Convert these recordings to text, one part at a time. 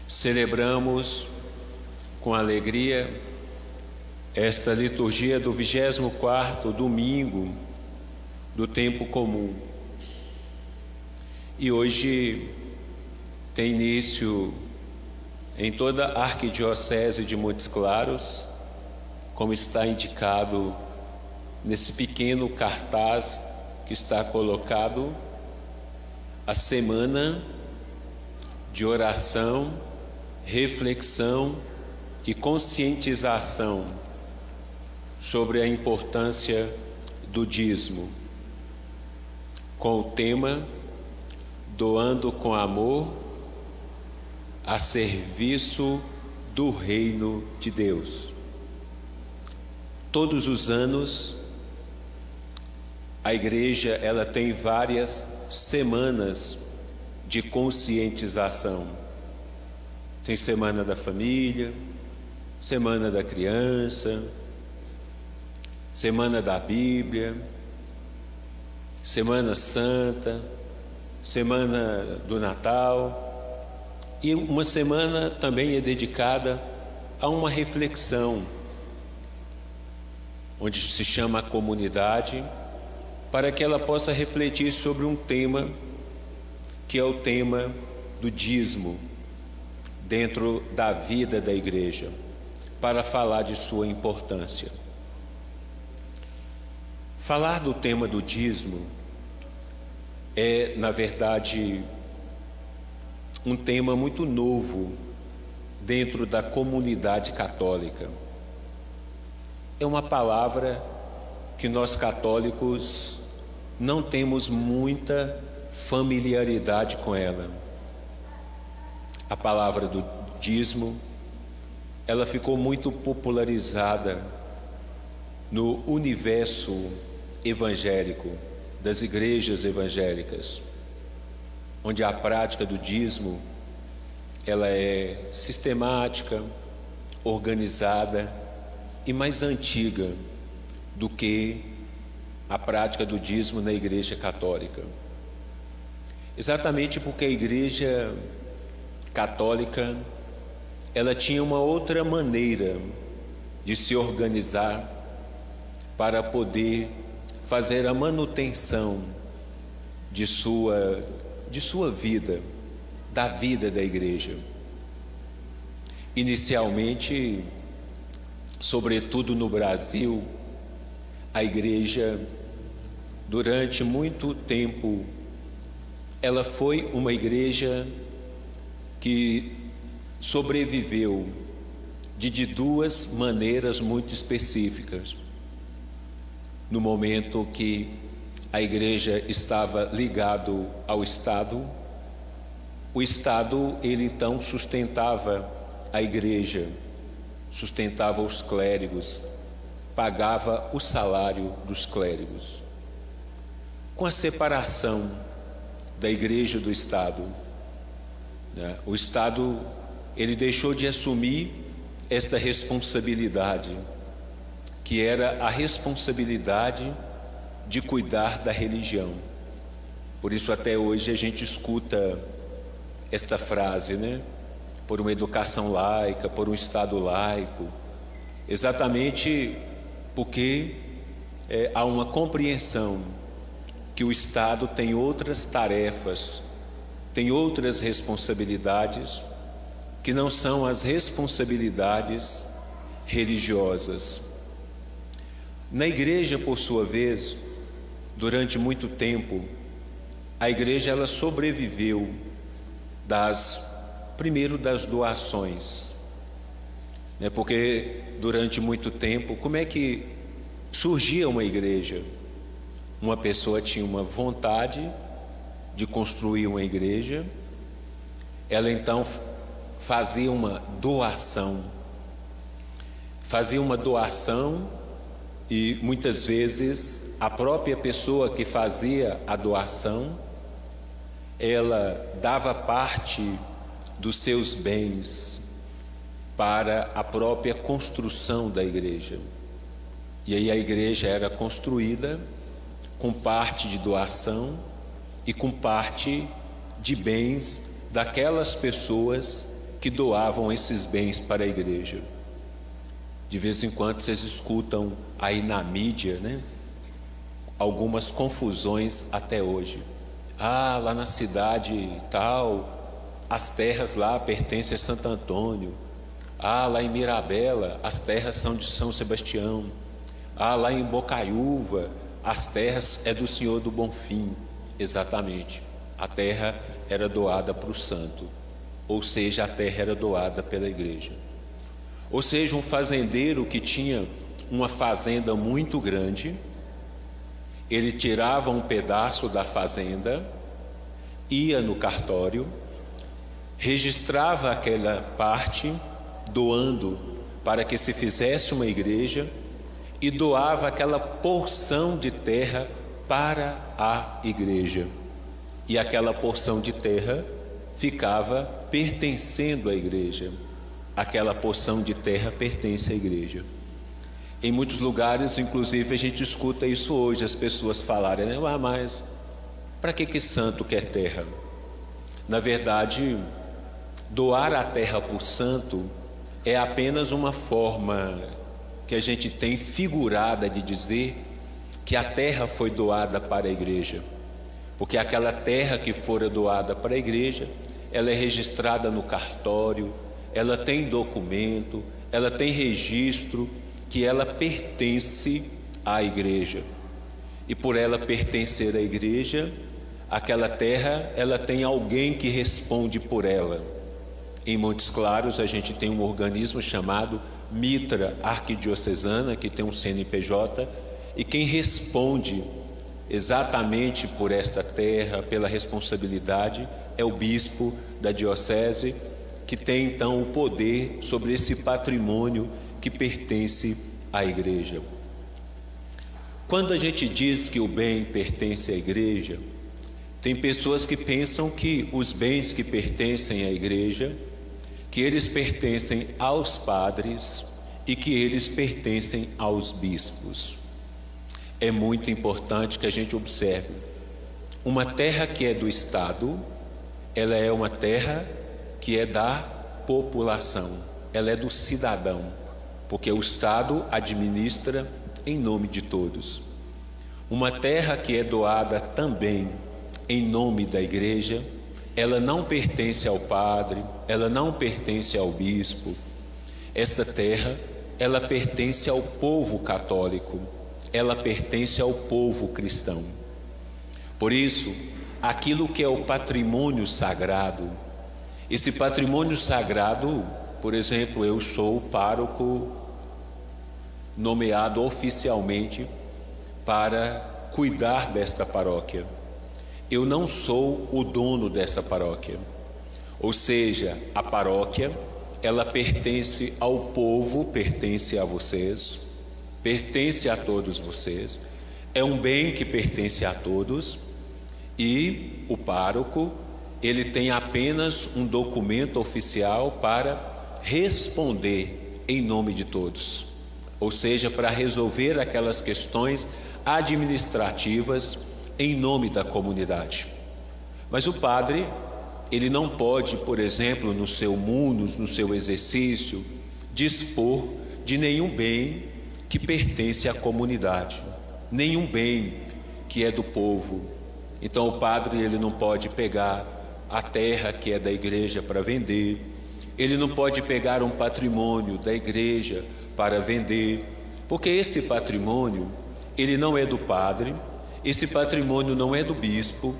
Celebramos com alegria esta liturgia do 24º domingo do tempo comum. E hoje tem início em toda a Arquidiocese de Montes Claros, como está indicado nesse pequeno cartaz que está colocado, a semana de oração, reflexão e conscientização sobre a importância do dízimo, com o tema Doando com Amor a serviço do Reino de Deus. Todos os anos a igreja ela tem várias semanas de conscientização. Tem semana da família, semana da criança, semana da Bíblia, semana santa, semana do Natal, e uma semana também é dedicada a uma reflexão, onde se chama a comunidade, para que ela possa refletir sobre um tema, que é o tema do dízimo, dentro da vida da igreja, para falar de sua importância. Falar do tema do dízimo é, na verdade, um tema muito novo dentro da comunidade católica. É uma palavra que nós católicos não temos muita familiaridade com ela. A palavra do dízimo, ela ficou muito popularizada no universo evangélico, das igrejas evangélicas, onde a prática do dízimo, ela é sistemática, organizada e mais antiga do que a prática do dízimo na igreja católica. Exatamente porque a igreja católica, ela tinha uma outra maneira de se organizar para poder fazer a manutenção de sua vida, da vida da igreja. Inicialmente, sobretudo no Brasil, a igreja, durante muito tempo, ela foi uma igreja que sobreviveu de duas maneiras muito específicas. No momento que a igreja estava ligado ao Estado, o Estado, ele então sustentava a igreja, sustentava os clérigos, pagava o salário dos clérigos. Com a separação da igreja do Estado, o Estado, ele deixou de assumir esta responsabilidade, que era a responsabilidade de cuidar da religião. Por isso até hoje a gente escuta esta frase, por uma educação laica, por um Estado laico, exatamente porque há uma compreensão que o Estado tem outras tarefas, tem outras responsabilidades, que não são as responsabilidades religiosas. Na igreja, por sua vez, durante muito tempo, a igreja ela sobreviveu primeiro das doações, porque durante muito tempo, como é que surgia uma igreja? Uma pessoa tinha uma vontade de construir uma igreja, ela então fazia uma doação, e muitas vezes a própria pessoa que fazia a doação, ela dava parte dos seus bens para a própria construção da igreja. E aí a igreja era construída com parte de doação e com parte de bens daquelas pessoas que doavam esses bens para a igreja. De vez em quando vocês escutam aí na mídia, né, algumas confusões até hoje. Lá na cidade tal, as terras lá pertencem a Santo Antônio. Lá em Mirabela, as terras são de São Sebastião. Lá em Bocaiúva, as terras é do Senhor do Bonfim. Exatamente, a terra era doada para o santo, ou seja, a terra era doada pela igreja. Ou seja, um fazendeiro que tinha uma fazenda muito grande, ele tirava um pedaço da fazenda, ia no cartório, registrava aquela parte, doando para que se fizesse uma igreja, e doava aquela porção de terra para a igreja. E aquela porção de terra ficava pertencendo à igreja. Aquela porção de terra pertence à igreja. Em muitos lugares, inclusive, a gente escuta isso hoje, as pessoas falarem, né? Mas para que santo quer terra? Na verdade, doar a terra para o santo é apenas uma forma que a gente tem figurada de dizer que a terra foi doada para a igreja, porque aquela terra que fora doada para a igreja, ela é registrada no cartório, ela tem documento, ela tem registro que ela pertence à igreja, e por ela pertencer à igreja, aquela terra, ela tem alguém que responde por ela. Em Montes Claros a gente tem um organismo chamado Mitra Arquidiocesana, que tem um CNPJ, e quem responde exatamente por esta terra, pela responsabilidade, é o bispo da diocese, que tem então o poder sobre esse patrimônio que pertence à igreja. Quando a gente diz que o bem pertence à igreja, tem pessoas que pensam que os bens que pertencem à igreja, que eles pertencem aos padres e que eles pertencem aos bispos. É muito importante que a gente observe, uma terra que é do Estado, ela é uma terra que é da população, ela é do cidadão, porque o Estado administra em nome de todos. Uma terra que é doada também em nome da igreja, ela não pertence ao padre, ela não pertence ao bispo. Esta terra, ela pertence ao povo católico, ela pertence ao povo cristão. Por isso, aquilo que é o patrimônio sagrado, esse patrimônio sagrado, por exemplo, eu sou o pároco nomeado oficialmente para cuidar desta paróquia. Eu não sou o dono dessa paróquia, ou seja, a paróquia, ela pertence ao povo, pertence a vocês, pertence a todos vocês, é um bem que pertence a todos, e o pároco, ele tem apenas um documento oficial para responder em nome de todos, ou seja, para resolver aquelas questões administrativas em nome da comunidade. Mas o padre, ele não pode, por exemplo, no seu munus, no seu exercício, dispor de nenhum bem que pertence à comunidade, nenhum bem que é do povo. Então o padre, ele não pode pegar a terra que é da igreja para vender, ele não pode pegar um patrimônio da igreja para vender, porque esse patrimônio, ele não é do padre, esse patrimônio não é do bispo,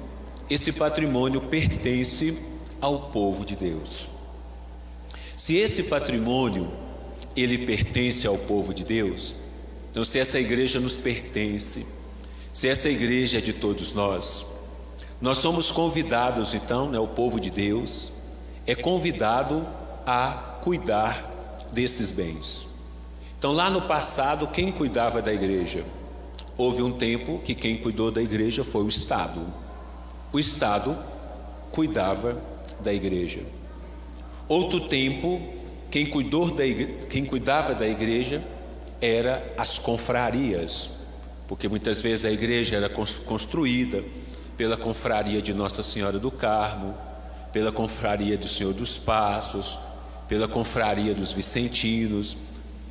esse patrimônio pertence ao povo de Deus. Se esse patrimônio, ele pertence ao povo de Deus, então se essa igreja nos pertence, se essa igreja é de todos nós somos convidados então, o povo de Deus é convidado a cuidar desses bens. Então lá no passado, quem cuidava da igreja? Houve um tempo que quem cuidou da igreja foi o Estado. O Estado cuidava da igreja. Outro tempo, quem cuidava da igreja era as confrarias, porque muitas vezes a igreja era construída pela confraria de Nossa Senhora do Carmo, pela confraria do Senhor dos Passos, pela confraria dos vicentinos.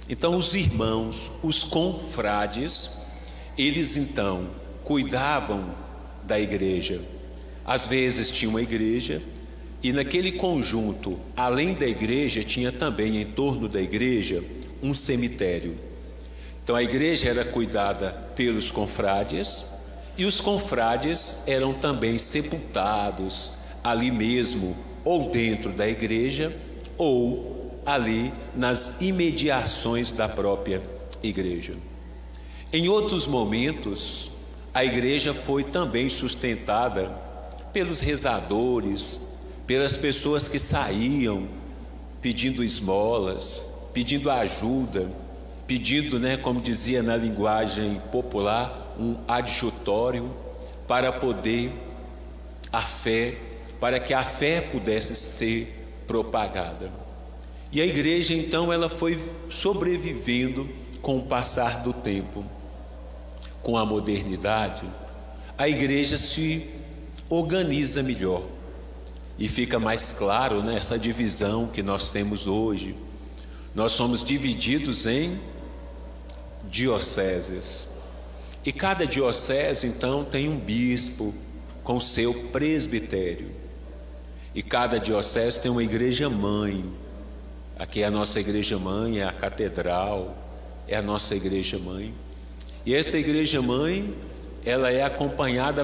Então os irmãos, os confrades, eles então cuidavam da igreja. Às vezes tinha uma igreja e naquele conjunto, além da igreja, tinha também em torno da igreja um cemitério. Então a igreja era cuidada pelos confrades e os confrades eram também sepultados ali mesmo, ou dentro da igreja, ou ali nas imediações da própria igreja. Em outros momentos, a igreja foi também sustentada pelos rezadores, pelas pessoas que saíam pedindo esmolas, pedindo ajuda, pedindo, como dizia na linguagem popular, um adjutório para poder para que a fé pudesse ser propagada. E a igreja então ela foi sobrevivendo com o passar do tempo. Com a modernidade, a igreja se organiza melhor e fica mais claro, essa divisão que nós temos hoje. Nós somos divididos em dioceses e cada diocese então tem um bispo com seu presbitério e cada diocese tem uma igreja mãe. Aqui é a nossa igreja mãe, é a catedral, é a nossa igreja mãe. E esta igreja mãe, ela é acompanhada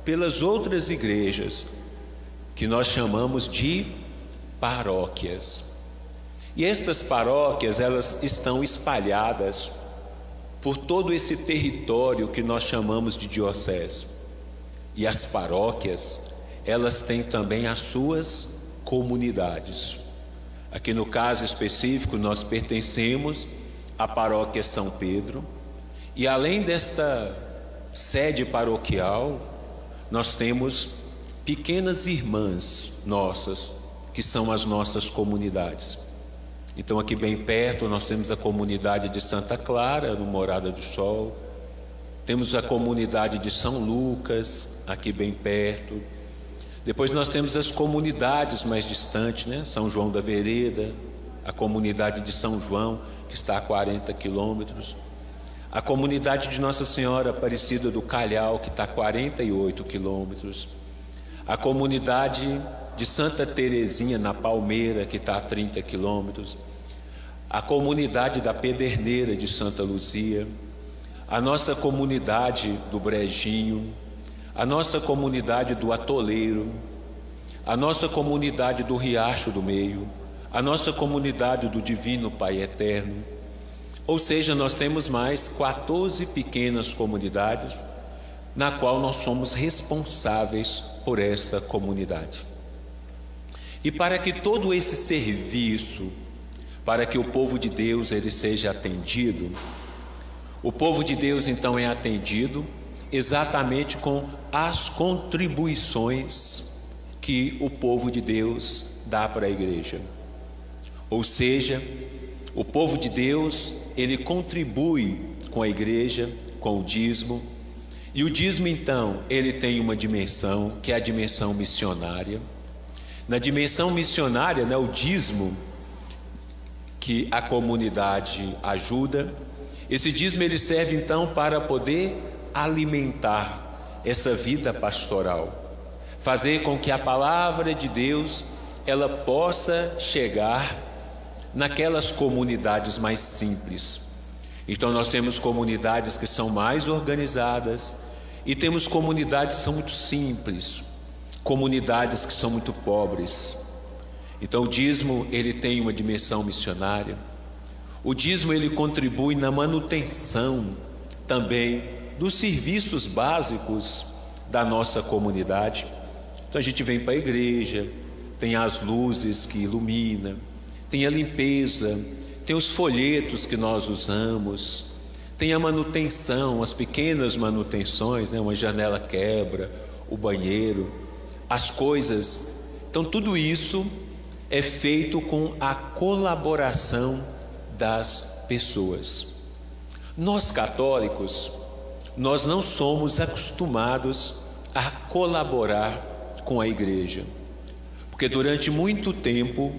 pelas outras igrejas, que nós chamamos de paróquias. E estas paróquias, elas estão espalhadas por todo esse território que nós chamamos de diocese. E as paróquias, elas têm também as suas comunidades. Aqui no caso específico, nós pertencemos à paróquia São Pedro. E além desta sede paroquial, nós temos pequenas irmãs nossas, que são as nossas comunidades. Então aqui bem perto nós temos a comunidade de Santa Clara, no Morada do Sol. Temos a comunidade de São Lucas, aqui bem perto. Depois nós temos as comunidades mais distantes, São João da Vereda, a comunidade de São João, que está a 40 quilômetros. A comunidade de Nossa Senhora Aparecida do Calhau, que está a 48 quilômetros. A comunidade de Santa Terezinha, na Palmeira, que está a 30 quilômetros. A comunidade da Pederneira de Santa Luzia. A nossa comunidade do Brejinho. A nossa comunidade do Atoleiro. A nossa comunidade do Riacho do Meio. A nossa comunidade do Divino Pai Eterno. Ou seja, nós temos mais 14 pequenas comunidades, na qual nós somos responsáveis por esta comunidade. E para que todo esse serviço, para que o povo de Deus ele seja atendido, o povo de Deus então é atendido exatamente com as contribuições que o povo de Deus dá para a igreja. Ou seja, o povo de Deus ele contribui com a igreja, com o dízimo. E o dízimo então, ele tem uma dimensão, que é a dimensão missionária. Na dimensão missionária, o dízimo que a comunidade ajuda, esse dízimo ele serve então para poder alimentar essa vida pastoral, fazer com que a palavra de Deus ela possa chegar naquelas comunidades mais simples. Então nós temos comunidades que são mais organizadas e temos comunidades que são muito simples, comunidades que são muito pobres. Então o dízimo ele tem uma dimensão missionária. O dízimo ele contribui na manutenção também dos serviços básicos da nossa comunidade. Então a gente vem para a igreja, tem as luzes que iluminam, tem a limpeza, tem os folhetos que nós usamos, tem a manutenção, as pequenas manutenções, uma janela quebra, o banheiro, as coisas. Então tudo isso é feito com a colaboração das pessoas. Nós católicos, nós não somos acostumados a colaborar com a igreja, porque durante muito tempo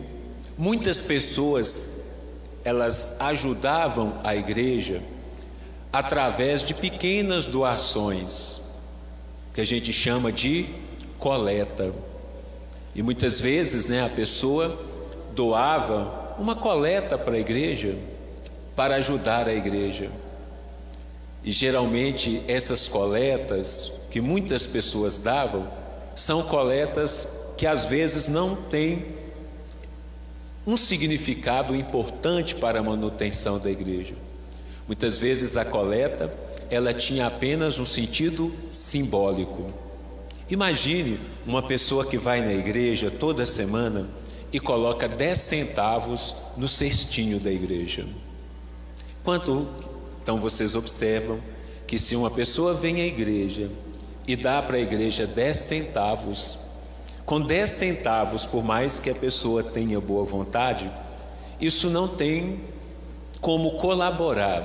Muitas pessoas, elas ajudavam a igreja através de pequenas doações, que a gente chama de coleta. E muitas vezes, a pessoa doava uma coleta para a igreja, para ajudar a igreja. E geralmente essas coletas que muitas pessoas davam, são coletas que às vezes não têm um significado importante para a manutenção da igreja. Muitas vezes a coleta, ela tinha apenas um sentido simbólico. Imagine uma pessoa que vai na igreja toda semana e coloca 10 centavos no cestinho da igreja. Então vocês observam que se uma pessoa vem à igreja e dá para a igreja 10 centavos, com 10 centavos, por mais que a pessoa tenha boa vontade, isso não tem como colaborar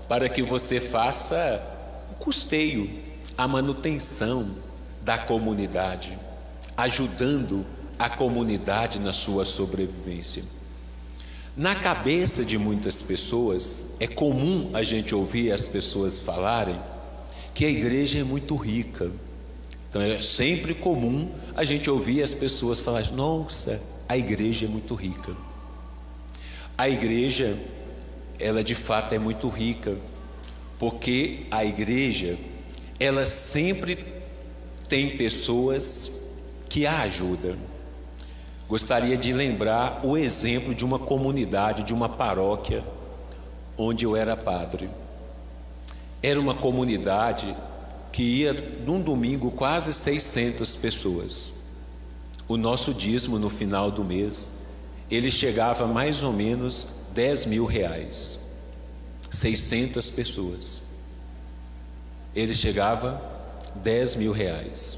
para que você faça o custeio, a manutenção da comunidade, ajudando a comunidade na sua sobrevivência. Na cabeça de muitas pessoas, é comum a gente ouvir as pessoas falarem que a igreja é muito rica. Então é sempre comum a gente ouvir as pessoas falarem: nossa, a igreja é muito rica. A igreja, ela de fato é muito rica, porque a igreja, ela sempre tem pessoas que a ajudam. Gostaria de lembrar o exemplo de uma comunidade, de uma paróquia onde eu era padre. Era uma comunidade que ia num domingo quase 600 pessoas. O nosso dízimo no final do mês, ele chegava a mais ou menos R$10.000. 600 pessoas. Ele chegava a R$10.000.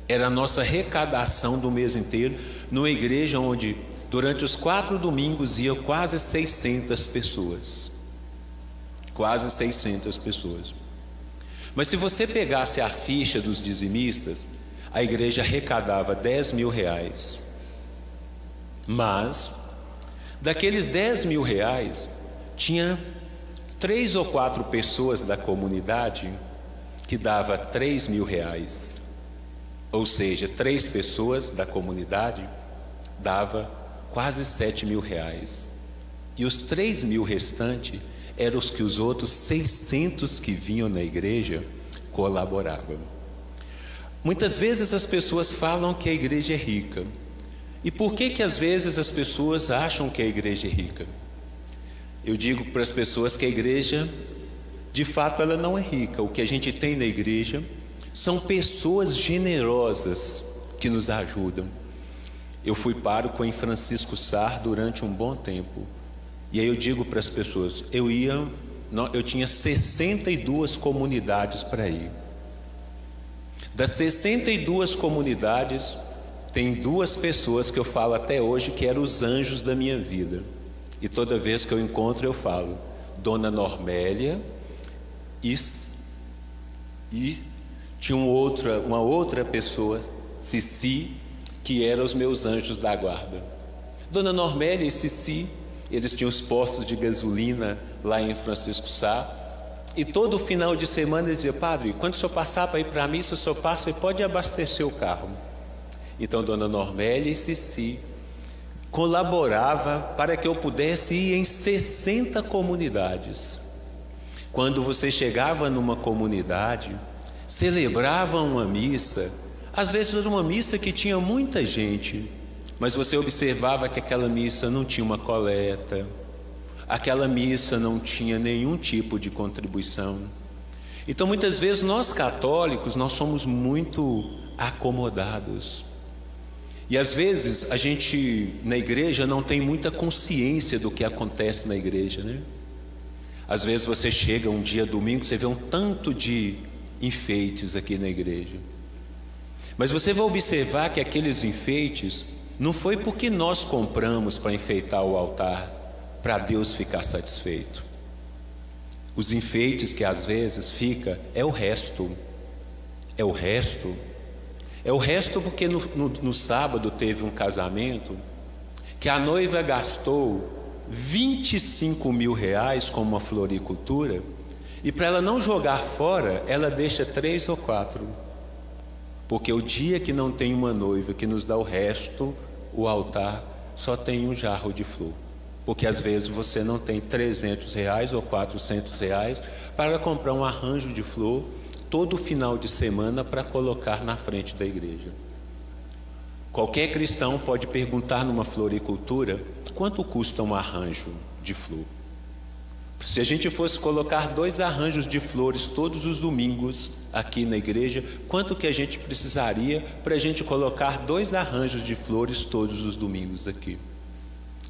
Era a nossa arrecadação do mês inteiro, numa igreja onde durante os 4 domingos iam quase 600 pessoas. Quase 600 pessoas. Mas se você pegasse a ficha dos dizimistas, a igreja arrecadava R$10.000. Mas daqueles R$10.000, tinha 3 ou 4 pessoas da comunidade que dava R$3.000. Ou seja, 3 pessoas da comunidade dava quase R$7.000. E os 3.000 restantes eram os que os outros 600 que vinham na igreja colaboravam. Muitas vezes as pessoas falam que a igreja é rica. E por que às vezes as pessoas acham que a igreja é rica? Eu digo para as pessoas que a igreja, de fato, ela não é rica. O que a gente tem na igreja são pessoas generosas que nos ajudam. Eu fui pároco em Francisco Sá durante um bom tempo. E aí eu digo para as pessoas, eu tinha 62 comunidades para ir. Das 62 comunidades, tem 2 pessoas que eu falo até hoje que eram os anjos da minha vida. E toda vez que eu encontro eu falo, Dona Normélia e tinha uma outra pessoa, Cici, que eram os meus anjos da guarda. Dona Normélia e Cici, eles tinham os postos de gasolina lá em Francisco Sá. E todo final de semana eles diziam: padre, quando o senhor passar para ir para a missa, o senhor passa e pode abastecer o carro. Então Dona Normélia e Cici colaborava para que eu pudesse ir em 60 comunidades. Quando você chegava numa comunidade, celebrava uma missa, às vezes era uma missa que tinha muita gente, mas você observava que aquela missa não tinha uma coleta, aquela missa não tinha nenhum tipo de contribuição. Então muitas vezes nós católicos, nós somos muito acomodados. E às vezes a gente na igreja não tem muita consciência do que acontece na igreja, né? Às vezes você chega um dia domingo, você vê um tanto de enfeites aqui na igreja. Mas você vai observar que aqueles enfeites não foi porque nós compramos para enfeitar o altar, para Deus ficar satisfeito. Os enfeites que às vezes fica é o resto. É o resto porque no sábado teve um casamento que a noiva gastou 25 mil reais com uma floricultura, e para ela não jogar fora, ela deixa 3 ou 4, porque o dia que não tem uma noiva que nos dá o resto, o altar só tem um jarro de flor, porque às vezes você não tem 300 reais ou 400 reais para comprar um arranjo de flor todo final de semana para colocar na frente da igreja. Qualquer cristão pode perguntar numa floricultura quanto custa um arranjo de flor. Se a gente fosse colocar 2 arranjos de flores todos os domingos aqui na igreja, quanto que a gente precisaria para a gente colocar 2 arranjos de flores todos os domingos aqui?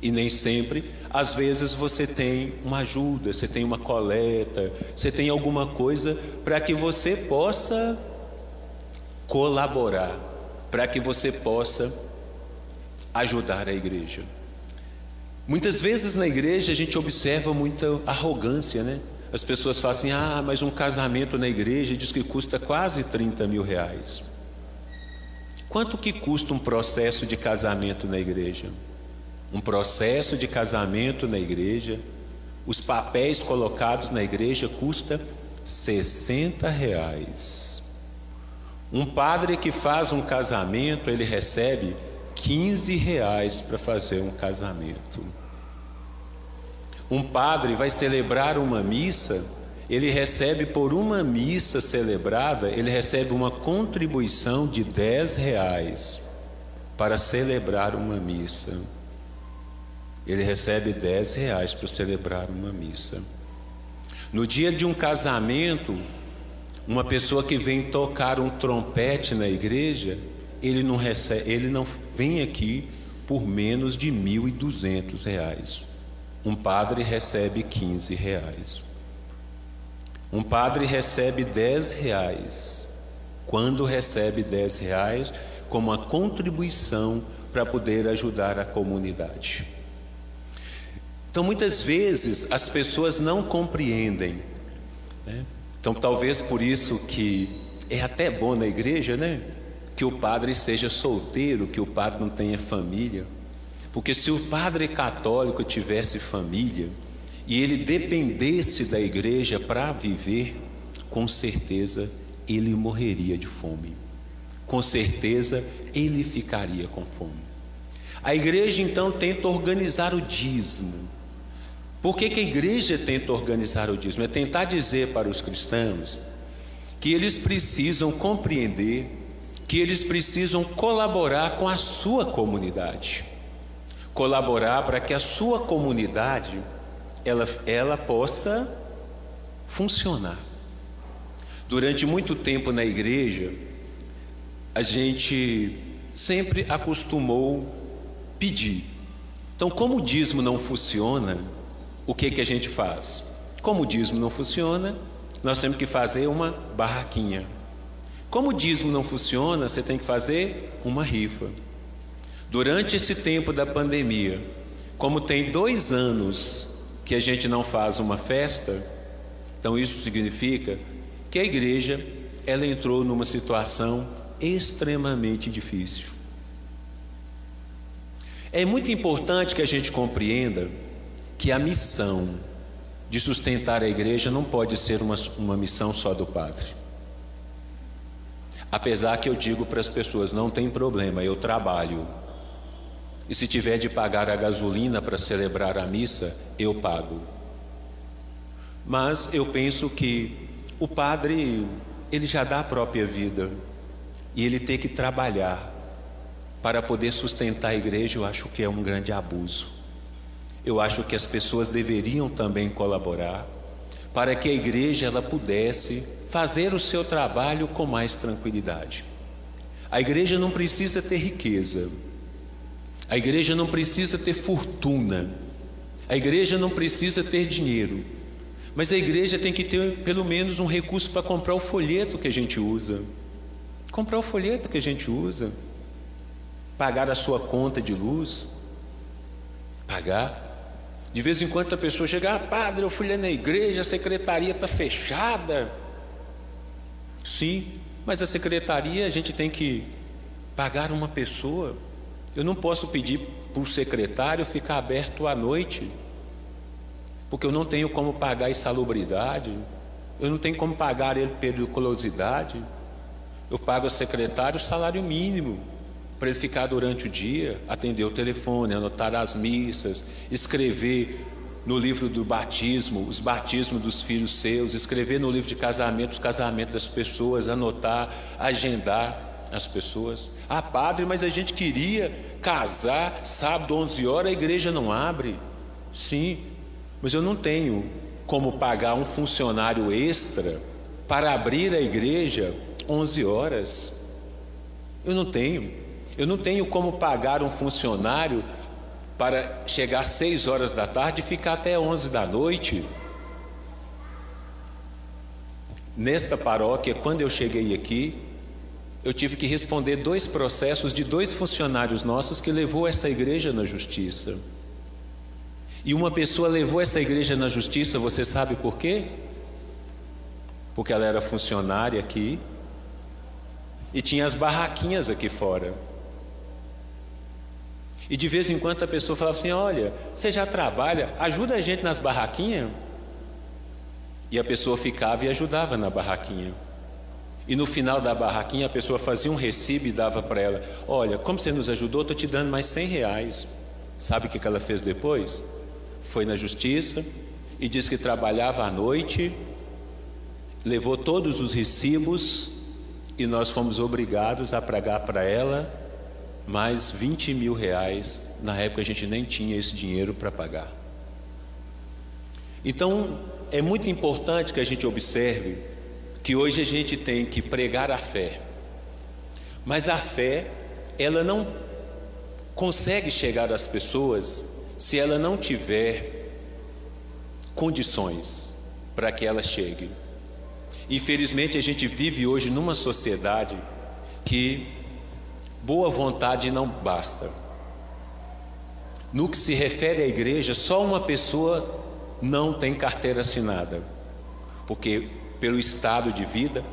E nem sempre, às vezes você tem uma ajuda, você tem uma coleta, você tem alguma coisa para que você possa colaborar, para que você possa ajudar a igreja. Muitas vezes na igreja a gente observa muita arrogância, né? As pessoas falam assim: mas um casamento na igreja diz que custa quase 30 mil reais. Quanto que custa um processo de casamento na igreja? Um processo de casamento na igreja, os papéis colocados na igreja custa 60 reais. Um padre que faz um casamento, ele recebe 15 reais para fazer um casamento. Um padre vai celebrar uma missa, ele recebe por uma missa celebrada, ele recebe uma contribuição de 10 reais para celebrar uma missa. Ele recebe 10 reais para celebrar uma missa. No dia de um casamento, uma pessoa que vem tocar um trompete na igreja, ele não vem aqui por menos de 1.200 reais. Um padre recebe 15 reais. Um padre recebe 10 reais. Quando recebe 10 reais, como uma contribuição para poder ajudar a comunidade. Então, muitas vezes, as pessoas não compreendem, né? Então, talvez por isso que é até bom na igreja, né? Que o padre seja solteiro, que o padre não tenha família. Porque se o padre católico tivesse família e ele dependesse da igreja para viver, com certeza ele morreria de fome. Com certeza ele ficaria com fome. A igreja então tenta organizar o dízimo. Por que a igreja tenta organizar o dízimo? É tentar dizer para os cristãos que eles precisam compreender, que eles precisam colaborar com a sua comunidade. Colaborar para que a sua comunidade ela possa funcionar. Durante muito tempo na igreja, a gente sempre acostumou pedir. Então, como o dízimo não funciona, o que a gente faz? Como o dízimo não funciona, nós temos que fazer uma barraquinha. Como o dízimo não funciona, você tem que fazer uma rifa. Durante esse tempo da pandemia, como tem 2 anos que a gente não faz uma festa, então isso significa que a igreja ela entrou numa situação extremamente difícil. É muito importante que a gente compreenda que a missão de sustentar a igreja não pode ser uma missão só do padre. Apesar que eu digo para as pessoas, não tem problema, eu trabalho. E se tiver de pagar a gasolina para celebrar a missa, eu pago. Mas eu penso que o padre, ele já dá a própria vida. E ele tem que trabalhar para poder sustentar a igreja, eu acho que é um grande abuso. Eu acho que as pessoas deveriam também colaborar para que a igreja ela pudesse fazer o seu trabalho com mais tranquilidade. A igreja não precisa ter riqueza. A igreja não precisa ter fortuna. A igreja não precisa ter dinheiro. Mas a igreja tem que ter pelo menos um recurso para comprar o folheto que a gente usa. Comprar o folheto que a gente usa. Pagar a sua conta de luz. Pagar. De vez em quando a pessoa chega, padre, eu fui lá na igreja, a secretaria está fechada. Sim, mas a secretaria a gente tem que pagar uma pessoa. Eu não posso pedir para o secretário ficar aberto à noite, porque eu não tenho como pagar insalubridade, eu não tenho como pagar ele periculosidade. Eu pago ao secretário o salário mínimo para ele ficar durante o dia, atender o telefone, anotar as missas, escrever no livro do batismo os batismos dos filhos seus, escrever no livro de casamento os casamentos das pessoas, anotar, agendar as pessoas. Ah, padre, mas a gente queria casar sábado 11 horas, a igreja não abre. Sim, mas eu não tenho como pagar um funcionário extra para abrir a igreja 11 horas. Eu não tenho como pagar um funcionário para chegar às 6 horas da tarde e ficar até 11 da noite. Nesta paróquia, quando eu cheguei aqui, eu tive que responder 2 processos de 2 funcionários nossos que levou essa igreja na justiça. E uma pessoa levou essa igreja na justiça, você sabe por quê? Porque ela era funcionária aqui e tinha as barraquinhas aqui fora. E de vez em quando a pessoa falava assim: olha, você já trabalha, ajuda a gente nas barraquinhas. E a pessoa ficava e ajudava na barraquinha. E no final da barraquinha a pessoa fazia um recibo e dava para ela: olha, como você nos ajudou, estou te dando mais R$100. Sabe o que ela fez depois? Foi na justiça e disse que trabalhava à noite, levou todos os recibos e nós fomos obrigados a pagar para ela mais R$20 mil. Na época a gente nem tinha esse dinheiro para pagar. Então é muito importante que a gente observe que hoje a gente tem que pregar a fé, mas a fé, ela não consegue chegar às pessoas se ela não tiver condições para que ela chegue. Infelizmente a gente vive hoje numa sociedade que boa vontade não basta. No que se refere à igreja, só uma pessoa não tem carteira assinada, porque pelo estado de vida,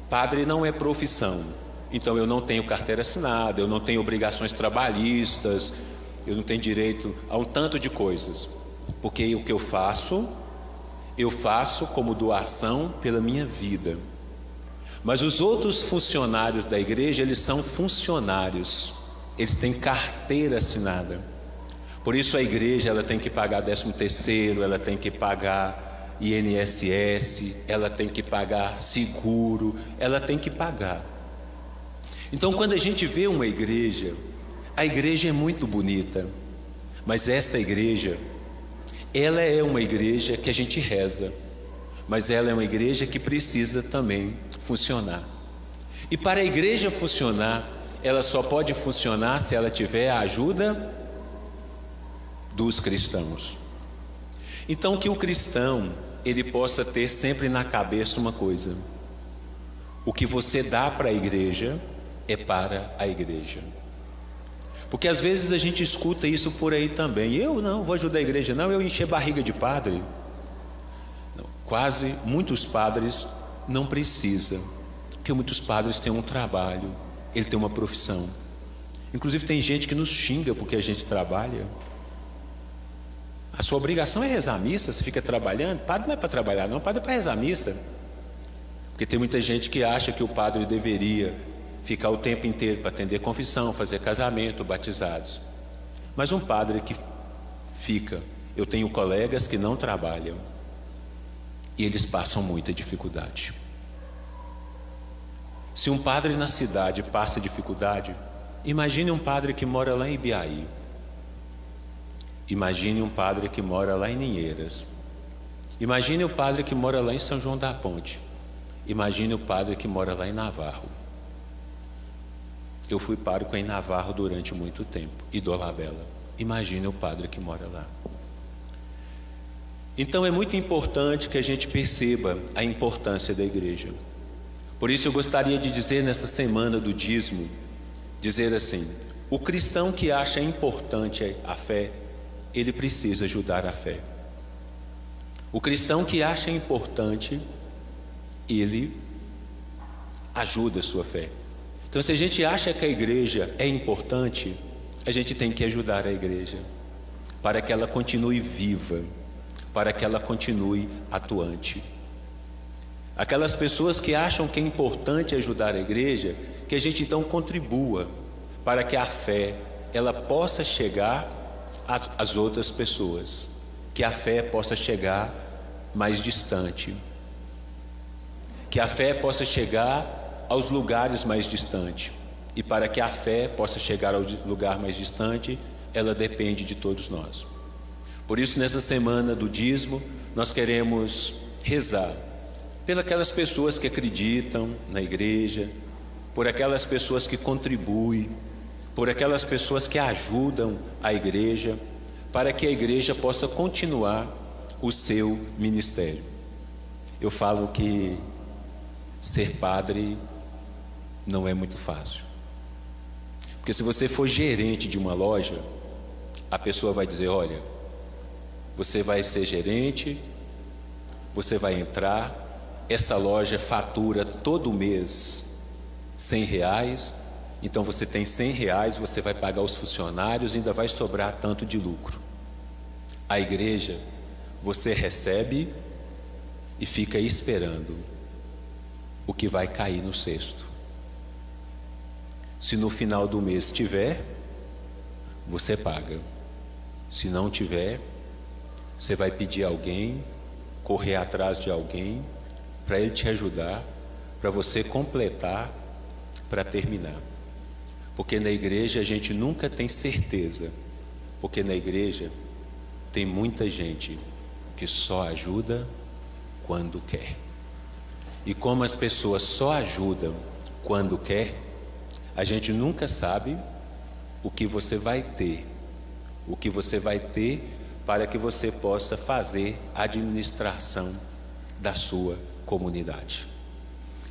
padre não é profissão. Então eu não tenho carteira assinada, eu não tenho obrigações trabalhistas, eu não tenho direito a um tanto de coisas, porque o que eu faço como doação pela minha vida. Mas os outros funcionários da igreja, eles são funcionários, eles têm carteira assinada. Por isso a igreja, ela tem que pagar 13º, ela tem que pagar INSS, ela tem que pagar seguro, ela tem que pagar. Então quando a gente vê uma igreja, a igreja é muito bonita, mas essa igreja, ela é uma igreja que a gente reza, mas ela é uma igreja que precisa também funcionar. E para a igreja funcionar, ela só pode funcionar se ela tiver a ajuda dos cristãos. Então que o cristão, ele possa ter sempre na cabeça uma coisa: o que você dá para a igreja é para a igreja. Porque às vezes a gente escuta isso por aí também: eu não vou ajudar a igreja, não, eu encher barriga de padre. Não, quase muitos padres não precisam, porque muitos padres têm um trabalho, ele tem uma profissão. Inclusive tem gente que nos xinga porque a gente trabalha. A sua obrigação é rezar a missa, você fica trabalhando. Padre não é para trabalhar não, padre é para rezar a missa. Porque tem muita gente que acha que o padre deveria ficar o tempo inteiro para atender confissão, fazer casamento, batizados. Mas um padre que fica, eu tenho colegas que não trabalham e eles passam muita dificuldade. Se um padre na cidade passa dificuldade, imagine um padre que mora lá em Ibiaí, imagine um padre que mora lá em Ninheiras, imagine o padre que mora lá em São João da Ponte, imagine o padre que mora lá em Navarro. Eu fui pároco em Navarro durante muito tempo, e Dolabella. Imagine o padre que mora lá. Então é muito importante que a gente perceba a importância da igreja. Por isso eu gostaria de dizer nessa semana do dízimo, dizer assim: o cristão que acha importante a fé, ele precisa ajudar a fé. O cristão que acha importante, ele ajuda a sua fé. Então se a gente acha que a igreja é importante, a gente tem que ajudar a igreja para que ela continue viva, para que ela continue atuante. Aquelas pessoas que acham que é importante ajudar a igreja, que a gente então contribua para que a fé ela possa chegar às outras pessoas, que a fé possa chegar mais distante, que a fé possa chegar aos lugares mais distantes. E para que a fé possa chegar ao lugar mais distante, ela depende de todos nós. Por isso, nessa semana do dízimo, nós queremos rezar pelas pessoas que acreditam na igreja, por aquelas pessoas que contribuem, por aquelas pessoas que ajudam a igreja, para que a igreja possa continuar o seu ministério. Eu falo que ser padre não é muito fácil, porque se você for gerente de uma loja, a pessoa vai dizer: olha, você vai ser gerente, você vai entrar, essa loja fatura todo mês R$100, então você tem R$100, você vai pagar os funcionários e ainda vai sobrar tanto de lucro. A igreja, você recebe e fica esperando o que vai cair no cesto. Se no final do mês tiver, você paga. Se não tiver, você vai pedir a alguém, correr atrás de alguém, para ele te ajudar, para você completar, para terminar. Porque na igreja a gente nunca tem certeza, porque na igreja tem muita gente que só ajuda quando quer. E como as pessoas só ajudam quando quer, a gente nunca sabe o que você vai ter, para que você possa fazer a administração da sua comunidade.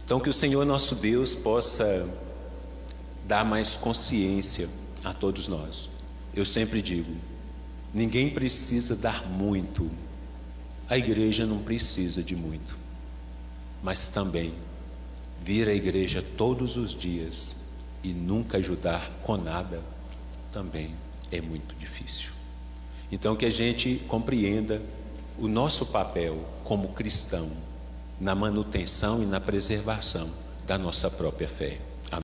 Então, que o Senhor nosso Deus possa dar mais consciência a todos nós. Eu sempre digo, ninguém precisa dar muito, a igreja não precisa de muito, mas também vir à igreja todos os dias e nunca ajudar com nada também é muito difícil. Então, que a gente compreenda o nosso papel como cristão na manutenção e na preservação da nossa própria fé.